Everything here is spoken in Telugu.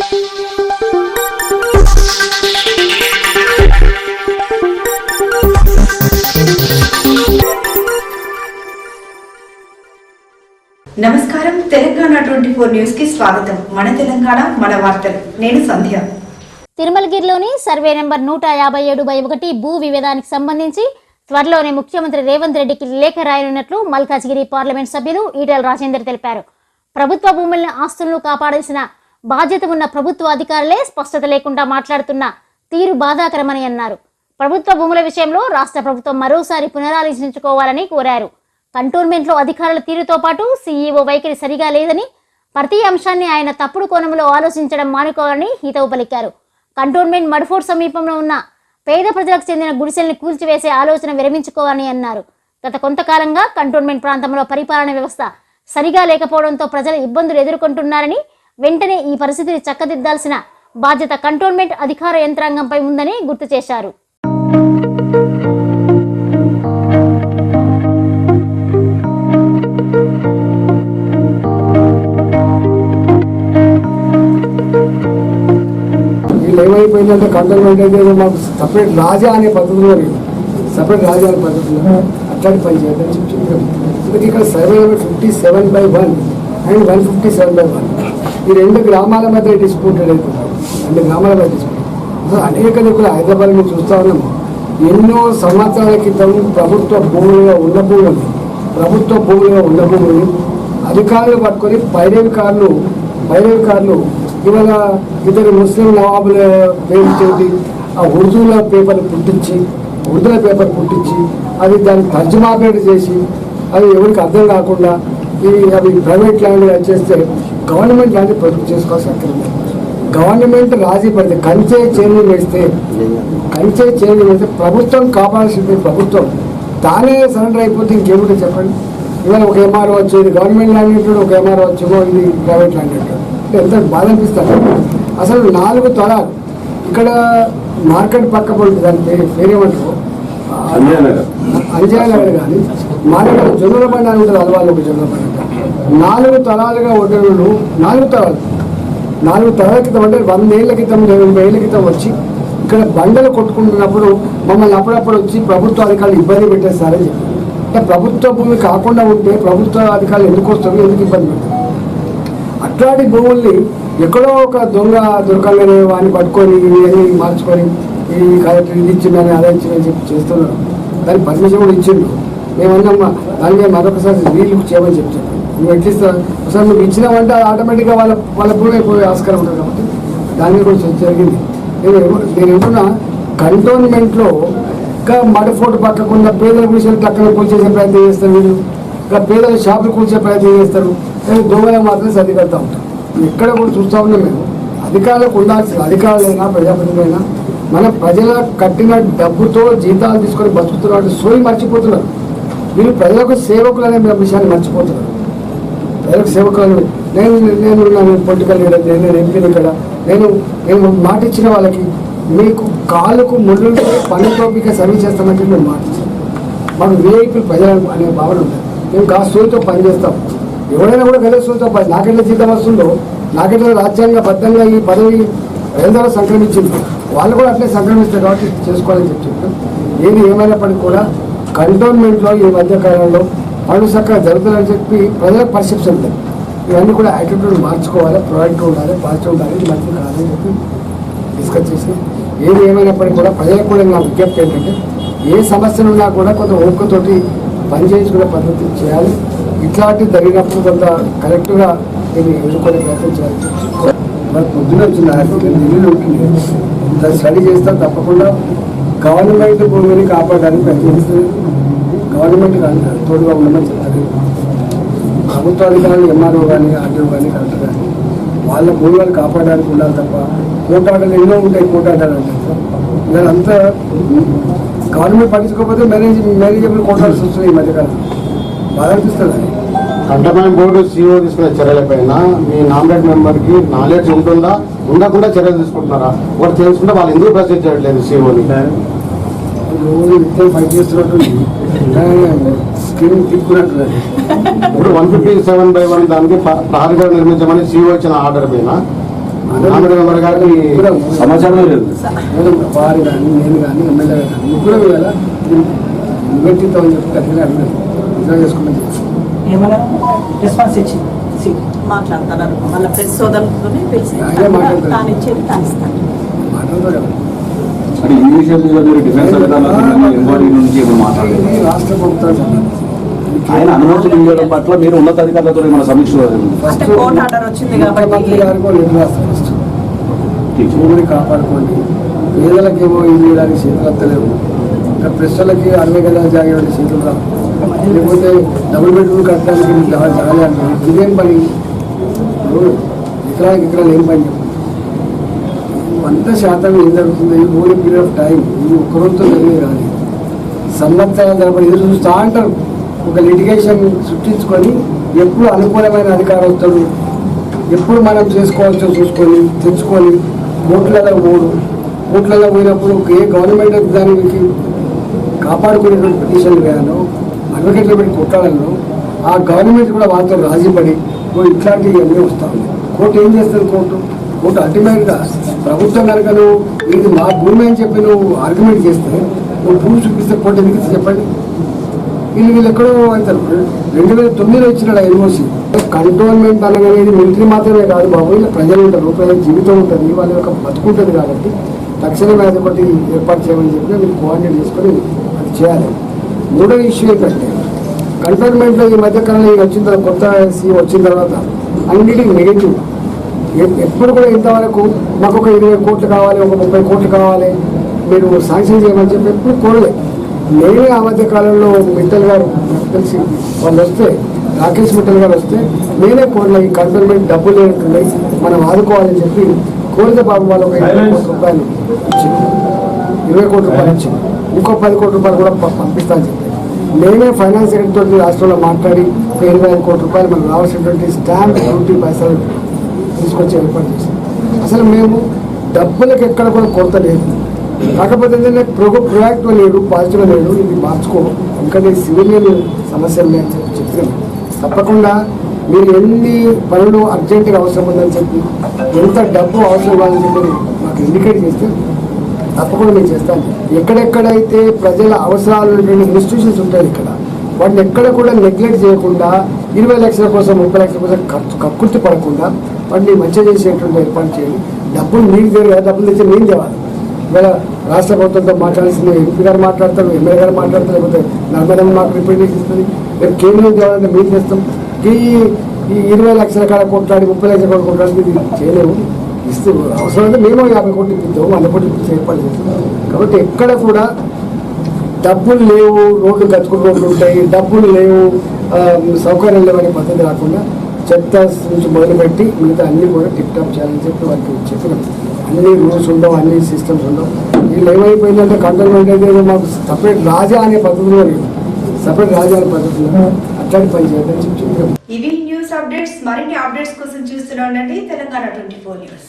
నమస్కారం. తెలంగాణ 24 న్యూస్ కి స్వాగతం. మన తెలంగాణ మన వార్తలు. నేను సంధ్య. తిరుమలగిరిలోని సర్వే నెంబర్ 157/1 భూ వివాదానికి సంబంధించి త్వరలోనే ముఖ్యమంత్రి రేవంత్ రెడ్డికి లేఖ రాయనున్నట్లు మల్కాజ్గిరి పార్లమెంట్ సభ్యులు ఈటెల రాజేందర్ తెలిపారు. ప్రభుత్వ భూములను ఆస్తులను కాపాడాల్సిన బాధ్యత ఉన్న ప్రభుత్వ అధికారులే స్పష్టత లేకుండా మాట్లాడుతున్న తీరు బాధాకరమని అన్నారు. ప్రభుత్వ భూముల విషయంలో రాష్ట్ర ప్రభుత్వం మరోసారి పునరాలోచించుకోవాలని కోరారు. కంటోన్మెంట్లో అధికారుల తీరుతో పాటు సీఈఓ వైఖరి సరిగా లేదని, ప్రతి అంశాన్ని ఆయన తప్పుడు కోణంలో ఆలోచించడం మానుకోవాలని హితవు పలికారు. కంటోన్మెంట్ మడ్ఫోర్ట్ సమీపంలో ఉన్న పేద ప్రజలకు చెందిన గుడిసెల్ని కూల్చివేసే ఆలోచన విరమించుకోవాలని అన్నారు. గత కొంతకాలంగా కంటోన్మెంట్ ప్రాంతంలో పరిపాలన వ్యవస్థ సరిగా లేకపోవడంతో ప్రజలు ఇబ్బందులు ఎదుర్కొంటున్నారని, వెంటనే ఈ పరిస్థితిని చక్కదిద్దాల్సిన బాధ్యత కంటోన్మెంట్ అధికార యంత్రాంగంపై ఉందని గుర్తు చేశారు. ఏమైపోయిందంటే కంటోన్మెంట్ అయితే మాకు సపరేట్ రాజా అనే పద్ధతిలో లేదు, సపరేట్ రాజా అనే పద్ధతిలో అట్లాంటి పని చేయాలని చెప్తున్నాం. అందుకే ఇక్కడ సర్వే నెంబర్ 57/1 అండ్ 157/1 ఈ రెండు గ్రామాల మధ్య డిస్ప్యూటెడ్ అయిపోతాయి. రెండు గ్రామాల మధ్య డిస్ప్యూట్ అనేక దిక్కులు హైదరాబాద్ మేము చూస్తూ ఉన్నాము. ఎన్నో సంవత్సరాల క్రితం ప్రభుత్వ భూములుగా ఉన్న భూములు అధికారులు పట్టుకొని పైరవికారులు ఇవాళ ఇద్దరు ముస్లిం నవాబుల పేరుతోటి ఆ ఉర్దూల పేపర్ పుట్టించి అది దాన్ని తర్జుమా పేరు చేసి అది ఎవరికి అర్థం కాకుండా అవి ప్రైవేట్ ల్యాండ్ చేస్తే గవర్నమెంట్ ల్యాండ్ ప్రొటెక్ట్ చేసుకోవాల్సి అక్కడ గవర్నమెంట్ రాజీ పడితే కంచే చేను వేస్తే ప్రభుత్వం కాపాడాల్సింది. ప్రభుత్వం తానే సరెండర్ అయిపోతే ఇంకేమిటో చెప్పండి. ఇవాళ ఒక ఎంఆర్ఓ వచ్చేది గవర్నమెంట్ ల్యాండ్ అంటాడు, ఒక ఎంఆర్ఓ వచ్చేమో ఇది ప్రైవేట్ ల్యాండ్ అంటాడు. ఎంత బాధ అనిపిస్తారు. అసలు 4 తరాలు ఇక్కడ మార్కెట్ పక్క పడుతుంది, దాని పేరేమంటారు అంజయనగర్ కానీ మార్కెట్ జొన్నల బండి అని ఉంటుంది. అలవాళ్ళు ఒక జొన్నల బండి 4 తరాలుగా ఉండేవాళ్ళు 4 తరాల క్రితం అంటే 100 ఏళ్ల క్రితం 80 ఏళ్ల క్రితం వచ్చి ఇక్కడ బండలు కొట్టుకుంటున్నప్పుడు మమ్మల్ని అప్పుడప్పుడు వచ్చి ప్రభుత్వ అధికారులు ఇబ్బంది పెట్టేస్తారని చెప్పి. అంటే ప్రభుత్వ భూమి కాకుండా ఉంటే ప్రభుత్వ అధికారులు ఎందుకు వస్తారు, ఎందుకు ఇబ్బంది పెడతారు? అట్లాంటి భూముల్ని ఎక్కడో ఒక దొంగ దొరకగానే వాడిని పట్టుకొని ఇవన్నీ మార్చుకొని ఈ కలెక్టర్ ఇది ఇచ్చిందని అదే ఇచ్చిందని చెప్పి చేస్తున్నారు. దానికి పర్మిషన్ కూడా ఇచ్చిండు. మేమన్నా దాన్ని మరొకసారి వీళ్ళు చేయమని చెప్తాను. నువ్వు ఎట్లిస్తా ఒకసారి నువ్వు ఇచ్చినావంటే ఆటోమేటిక్గా వాళ్ళ భూమి అయిపోయే ఆస్కారం ఉంటుంది. కాబట్టి దాన్ని కూడా జరిగింది. నేను ఏమన్నా కంటోన్మెంట్లో ఇంకా మడఫోటు పక్కకుండా పేదల గుడిసెలు పక్కన కూల్చేసే ప్రయత్నం చేస్తారు వీళ్ళు, ఇంకా పేదల షాపులు కూల్చే ప్రయత్నం చేస్తారు. దొంగలు మాత్రం సరికడతా ఉంటాం. ఎక్కడ కూడా చూస్తూ ఉన్నాం. మేము అధికారులకు ఉండాల్సిన అధికారులైనా ప్రజాప్రతినిధులైనా మన ప్రజల కట్టిన డబ్బుతో జీతాలు తీసుకొని బతుకుతున్నారు. సోయి మర్చిపోతున్నారు. వీళ్ళు ప్రజలకు సేవకులు అనే విషయాన్ని మర్చిపోతున్నారు. ప్రజలకు సేవకులు నేను పొలిటికల్ లీడర్, నేను ఎంపీని ఇక్కడ నేను మాట ఇచ్చిన వాళ్ళకి మీకు కాళ్ళకు ముళ్ళు పన్ను టోపిక సర్వీస్ చేస్తామంటే మేము మాట ఇచ్చాం. మాకు వీఐపీ ప్రజలు అనే భావన ఉంటుంది. మేము సోయితో పనిచేస్తాం. ఎవరైనా కూడా గదే సోయితో నాకెట్లా జీతం వస్తుందో, నాకెట్లా రాజ్యాంగబద్ధంగా ఈ పదవి ప్రజల సంక్రమించింది, వాళ్ళు కూడా అట్లే సంక్రమిస్తారు. కాబట్టి చేసుకోవాలని చెప్తున్నాం. ఏది ఏమైనప్పటికీ కూడా కంటోన్మెంట్లో ఈ మధ్యకాలంలో పనులు చక్కగా జరుగుతుందని చెప్పి ప్రజలకు పర్సెప్షన్ ఉంటుంది. ఇవన్నీ కూడా యాటిట్యూడ్ మార్చుకోవాలి, ప్రొయాక్టివ్ ఉండాలి, పాజిటివ్ ఉండాలి, మంచి కాదని చెప్పి డిస్కస్ చేసి ఏది ఏమైనప్పటికీ కూడా ప్రజలకు కూడా నా విజ్ఞప్తి ఏంటంటే ఏ సమస్యలు ఉన్నా కూడా కొంత ఓపికతోటి పనిచేయించుకునే పద్ధతి చేయాలి. ఇట్లాంటివి జరిగినప్పుడు కొంత కరెక్ట్గా దీన్ని ఎదుర్కొనే ప్రయత్నం చేయాలి. మరి పొద్దున వచ్చింది ఢిల్లీలో ఉంటుంది, స్టడీ చేస్తా తప్పకుండా గవర్నమెంట్ భూమిని కాపాడడానికి ప్రయత్నిస్తుంది. గవర్నమెంట్ తోడుగా ఉండమని చెప్తారు. ప్రభుత్వ అధికారులు ఎంఆర్ఓ కానీ ఆర్టీఓ కానీ కలెక్టర్ కానీ వాళ్ళ భూములను కాపాడడానికి ఉండాలి తప్ప కోటాటలు ఎన్నో ఉంటాయి. కోటాటాలు అంటే ఇదంతా గవర్నమెంట్ పట్టించుకోకపోతే మేనేజబుల్ కోటాల్సి వస్తున్నాయి. ఈ మధ్యకాలం బాగా అనిపిస్తుంది. కంటోన్మెంట్ బోర్డు సీఓ తీసుకునే చర్యలపైన మీ నామినేట్ మెంబర్కి నాలెడ్జ్ ఉంటుందా, ఉండకుండా చర్యలు తీసుకుంటున్నారా? ఒకటి తెలుసుకుంటే వాళ్ళు ఎందుకు ప్రొసీడ్ చేయట్లేదు సీఓని? రోజు నిత్యం పని చేస్తున్నట్టు స్కీమ్ తిప్పుకున్నట్టు. ఇప్పుడు 157/1 దానికి ప్రహరీగా నిర్మించమని సీఓ ఇచ్చిన ఆర్డర్ పైన నామినేటెడ్ మెంబర్ గారికి సమాచారమే లేదు. వారు కానీ నేను కానీ ఎమ్మెల్యే కానీ ముగ్గురం ఇవాళ వ్యక్తిత్వం అని చెప్పి గట్టిగా అడిగాను. నిజంగా చేసుకున్నాను. ఏమైనా రెస్పాన్స్ ఇచ్చింది మాట్లాడతారు మళ్ళీ ప్రెస్ సోదరులతోనే పిలిచి తాను ఇచ్చేది తాను ఇస్తాను మాట్లాడతారు. అంటే ఈ విషయం మీద మీరు డిఫెన్స్ ఎంక్వైరీ నుంచి ఏమైనా మాట్లాడలేదు. ఇది రాష్ట్ర ప్రభుత్వం ఆయన అనుమతి ఇవ్వడం పట్ల మీరు ఉన్నతాధికారులతో మన సమీక్ష అంటే కోర్టు ఆర్డర్ వచ్చింది కాబట్టి ముఖ్యమంత్రి గారికి నిర్ణయం రాస్తారు. ఫస్ట్ భూమిని కాపాడుకోండి. పేదలకేమో ఇది చేయడానికి చేతులు వస్తలేవు. ఇంకా ప్రెస్సులకి 60 గజాలు జాగేవాడి చేతులు రావు. లేకపోతే డబుల్ బెడ్రూమ్ కట్టడానికి మీకు జాగాలి అంటే ఇదేం పని? ఎకరాలు ఏం పని చెప్పండి. 100% ఏం జరుగుతుంది? ఓవర్ పీరియడ్ ఆఫ్ టైం ఇది ఒక్కరోజుతో జరిగేది కాదు. సంవత్సరాల తరబడి ఎదురు చూస్తూ అంటారు. ఒక లిటిగేషన్ సృష్టించుకొని ఎప్పుడు అనుకూలమైన అధికారం వస్తాడు, ఎప్పుడు మనం చేసుకోవచ్చో చూసుకొని తెచ్చుకొని కోట్లలో పోయినప్పుడు ఏ గవర్నమెంట్ దానికి కాపాడుకునేటువంటి పిటిషన్లు వేయాలో అడ్వకేట్లు పెట్టి కొట్టాలను ఆ గవర్నమెంట్ కూడా వాళ్ళతో రాజీపడి ఇట్లాంటివి అన్నీ వస్తూ ఉన్నాయి. కోర్టు ఏం చేస్తుంది? కోర్టు అల్టిమేట్గా ప్రభుత్వం కనుక నువ్వు ఇది మా భూమి అని చెప్పి నువ్వు ఆర్గ్యుమెంట్ చేస్తే నువ్వు భూమి చూపిస్తే కోర్టు ఎందుకు ఇస్తే చెప్పండి. వీళ్ళు ఎక్కడో అవుతారు. 2009 ఇచ్చిన ఎన్ఓసి. కంటోన్మెంట్ అనగానేది మిలిటరీ మాత్రమే కాదు బాబు, ఇలా ప్రజలు ఉంటారు, ప్రజల జీవితం ఉంటుంది, వాళ్ళ యొక్క బతుకుంటుంది. కాబట్టి తక్షణమే అది ఒకటి ఏర్పాటు చేయమని చెప్పి మీరు కోఆర్డినేట్ చేసుకొని అది చేయాలి. మూడో ఇష్యూ ఏంటంటే కంటోన్మెంట్లో ఈ మధ్యకాలంలో వచ్చిన తర్వాత కొత్త సీఎం వచ్చిన తర్వాత అన్నిటికీ నెగిటివ్. ఎప్పుడు కూడా ఇంతవరకు మాకు ఒక 20 కోట్లు కావాలి, ఒక 30 కోట్లు కావాలి, మీరు శాంక్షన్ చేయమని చెప్పి ఎప్పుడు కోరలేదు. నేనే ఆ మధ్య కాలంలో మిట్టల్ గారు తెలిసి వాళ్ళు వస్తే, రాకేష్ మిట్టల్ గారు వస్తే నేనే కోరిన ఈ కంటోన్మెంట్ డబ్బులు లేనట్టున్నాయి, మనం ఆదుకోవాలని చెప్పి కోరితే బాబు వాళ్ళు ఒక 20 కోట్ల రూపాయలు ఇచ్చింది. 20 కోట్ల రూపాయలు ఇచ్చింది. ఇంకో 10 కోట్ల రూపాయలు కూడా పంపిస్తాను చెప్పి నేనే ఫైనాన్స్ సెక్రటరీతో రాష్ట్రంలో మాట్లాడి 25 కోట్ల రూపాయలు మనకు రావాల్సినటువంటి స్టాంప్ డ్యూటీ పైసలు తీసుకొచ్చి ఏర్పాటు చేశాం. అసలు మేము డబ్బులకు ఎక్కడ కూడా కొరత లేదు. కాకపోతే ఏంటంటే ప్రొయాక్టివ్ లేడు, పాజిటివ్ లేడు, ఇది మార్చుకో ఇంకా నేను సివిలియన్ సమస్యలు లేని చెప్పి చెప్పినాను. తప్పకుండా మీరు ఎన్ని పనులు అర్జెంటుగా అవసరం ఉందని చెప్పి, ఎంత డబ్బు అవసరం కాదని చెప్పి మాకు ఇండికేట్ చేస్తే తప్పకుండా నేను చేస్తాను. ఎక్కడెక్కడైతే ప్రజల అవసరాలు ఇన్స్టిట్యూషన్స్ ఉంటాయి ఇక్కడ, వాటిని ఎక్కడ కూడా నెగ్లెక్ట్ చేయకుండా 20 లక్షల కోసం 30 లక్షల కోసం కక్కుర్తి పడకుండా వాటిని మంచిగా చేసేటువంటి ఏర్పాటు చేయాలి. డబ్బులు మీకు తెలియదు, డబ్బులు తెచ్చి నేను తేవాలి. ఇవాళ రాష్ట్ర ప్రభుత్వంతో మాట్లాడాల్సింది ఎంపీ గారు మాట్లాడతారు, ఎమ్మెల్యే గారు మాట్లాడతారు, లేకపోతే నర్మదమ్మ మాకు రిప్రజెంటేషన్ ఇస్తుంది. రేపు కేంద్రం తేవాలంటే మేము చేస్తాం. ఈ 20 లక్షల కాడ కొట్లాడి 30 లక్షల కాడ కొట్లాడి ఇది చేయలేము. ఇస్తూ అవసరమైతే మేము 50 కోట్లు ఇప్పిద్దాము, 100 కోట్లు ఇప్పించి ఏర్పాటు చేస్తాం. కాబట్టి ఎక్కడ కూడా డబ్బులు లేవు, రోడ్లు గతుకులు రోడ్లు ఉంటాయి, డబ్బులు లేవు, సౌకర్యాలు లేవనే పద్ధతి రాకుండా చెత్త నుంచి మొదలుపెట్టి మిగతా అన్నీ కూడా టిప్ టాప్ చేయాలని చెప్పి వాళ్ళకి చెప్పినాం. అన్ని రూల్స్ ఉండవు, అన్ని సిస్టమ్స్ ఉండవు. వీళ్ళు ఏమైపోయిందంటే కంటోన్మెంట్ అయితే మాకు సపరేట్ రాజా అనే పద్ధతిలో లేదు, సపరేట్ రాజా అనే పద్ధతిలో అట్లాంటి పని చేయాలని చెప్పి చెప్పాం. ఇవి న్యూస్ అప్డేట్స్. మరిన్ని అప్డేట్స్ కోసం చూస్తూనే ఉండండి తెలంగాణ 24 న్యూస్.